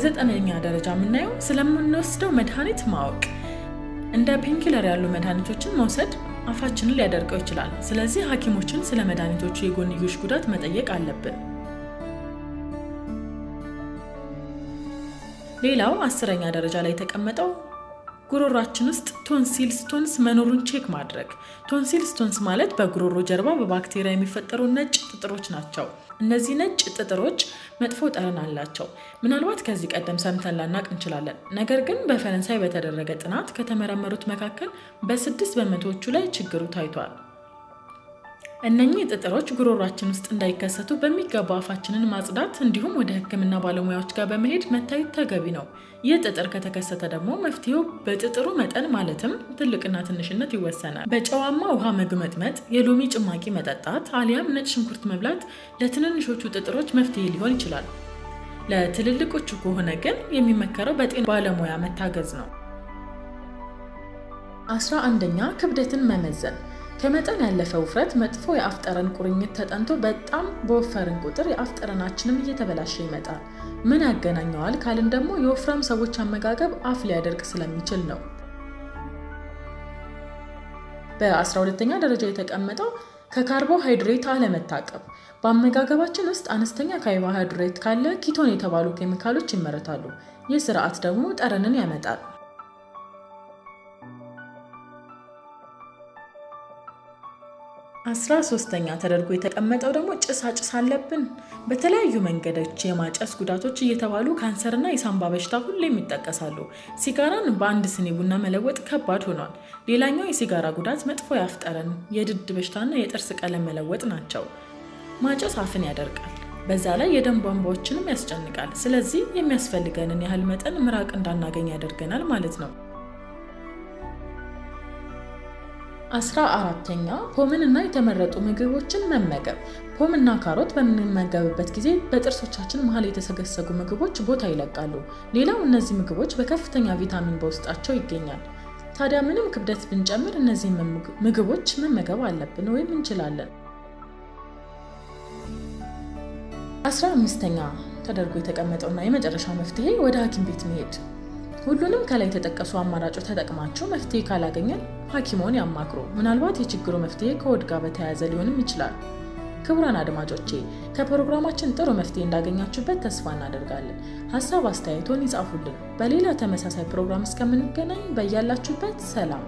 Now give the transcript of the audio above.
በ9ኛ ደረጃ የምናየው ስለምንወስደው መድኃኒት ማወቅ። እንደ ፔንኪለር ያሉ መድኃኒቶችን መውሰድ አፋችንን ሊያደርቀው ይችላል። ስለዚህ ሐኪሞችን ስለ መድኃኒቶቹ የጎንዮሽ ጉዳት መጠየቅ አለብን። ሌላው 10ኛ ደረጃ ላይ የተቀመጠው ጉሮሯችን ውስጥ ቶንሲል ስቶንስ መኖሩን ቼክ ማድረግ። ቶንሲል ስቶንስ ማለት በጉሮሮ ጀርባ በባክቴሪያ የሚፈጠሩ ነጭ ጥጥሮች ናቸው። እነዚህ ነጭ ጥጥሮች መጥፎ ጠረን አላቸው። ምናልባት ከዚህ ቀደም ሰምተን ላናቅ እንችላለን። ነገር ግን በፈረንሳይ በተደረገ ጥናት ከተመረመሩት መካከል በ6 በመቶዎቹ ላይ ችግሩ ታይቷል። እነኚህ ጥጥሮች ጉሮሯችን ውስጥ እንዳይከሰቱ በሚገባ አፋችንን ማጽዳት እንዲሁም ወደ ሕክምና ባለሙያዎች ጋር በመሄድ መታየት ተገቢ ነው። ይህ ጥጥር ከተከሰተ ደግሞ መፍትሄው በጥጥሩ መጠን ማለትም ትልቅና ትንሽነት ይወሰናል። በጨዋማ ውሃ መግመጥመጥ፣ የሎሚ ጭማቂ መጠጣት አሊያም ነጭ ሽንኩርት መብላት ለትንንሾቹ ጥጥሮች መፍትሄ ሊሆን ይችላል። ለትልልቆቹ ከሆነ ግን የሚመከረው በጤና ባለሙያ መታገዝ ነው። 11ኛ ክብደትን መመዘን። ከመጠን ያለፈ ውፍረት መጥፎ የአፍ ጠረን ቁርኝት ተጠንቶ በጣም በወፈርን ቁጥር የአፍ ጠረናችንም እየተበላሸ ይመጣል። ምን ያገናኘዋል ካልን ደግሞ የወፍራም ሰዎች አመጋገብ አፍ ሊያደርቅ ስለሚችል ነው። በ12ኛ ደረጃ የተቀመጠው ከካርቦሃይድሬት አለመታቀብ። በአመጋገባችን ውስጥ አነስተኛ ካርቦሃይድሬት ካለ ኪቶን የተባሉ ኬሚካሎች ይመረታሉ። ይህ ስርዓት ደግሞ ጠረንን ያመጣል። 13ኛ ተደርጎ የተቀመጠው ደግሞ ጭሳጭስ አለብን። በተለያዩ መንገዶች የማጨስ ጉዳቶች እየተባሉ ካንሰርና የሳንባ በሽታ ሁሌም ይጠቀሳሉ። ሲጋራን በአንድ ስኒ ቡና መለወጥ ከባድ ሆኗል። ሌላኛው የሲጋራ ጉዳት መጥፎ የአፍ ጠረን፣ የድድ በሽታና የጥርስ ቀለም መለወጥ ናቸው። ማጨስ አፍን ያደርቃል። በዛ ላይ የደም ቧንቧዎችንም ያስጨንቃል። ስለዚህ የሚያስፈልገንን ያህል መጠን ምራቅ እንዳናገኝ ያደርገናል ማለት ነው። 14ኛ ፖምን እና የተመረጡ ምግቦችን መመገብ። ፖም እና ካሮት በምንመገብበት ጊዜ በጥርሶቻችን መሃል የተሰገሰጉ ምግቦች ቦታ ይለቃሉ። ሌላው እነዚህ ምግቦች በከፍተኛ ቪታሚን በውስጣቸው ይገኛል። ታዲያ ምንም ክብደት ብንጨምር እነዚህ ምግቦች መመገብ አለብን ወይም እንችላለን። 15ኛ ተደርጎ የተቀመጠውና የመጨረሻው መፍትሄ ወደ ሐኪም ቤት መሄድ። ሁሉንም ከላይ የተጠቀሱ አማራጮች ተጠቅማችሁ መፍትሄ ካላገኘን ሐኪሞን ያማክሩ። ምናልባት የችግሩ መፍትሄ ከሆድ ጋር በተያያዘ ሊሆንም ይችላል። ክቡራን አድማጮቼ ከፕሮግራማችን ጥሩ መፍትሄ እንዳገኛችሁበት ተስፋ እናደርጋለን። ሀሳብ አስተያየቶን ይጻፉልን። በሌላ ተመሳሳይ ፕሮግራም እስከምንገናኝ በያላችሁበት ሰላም።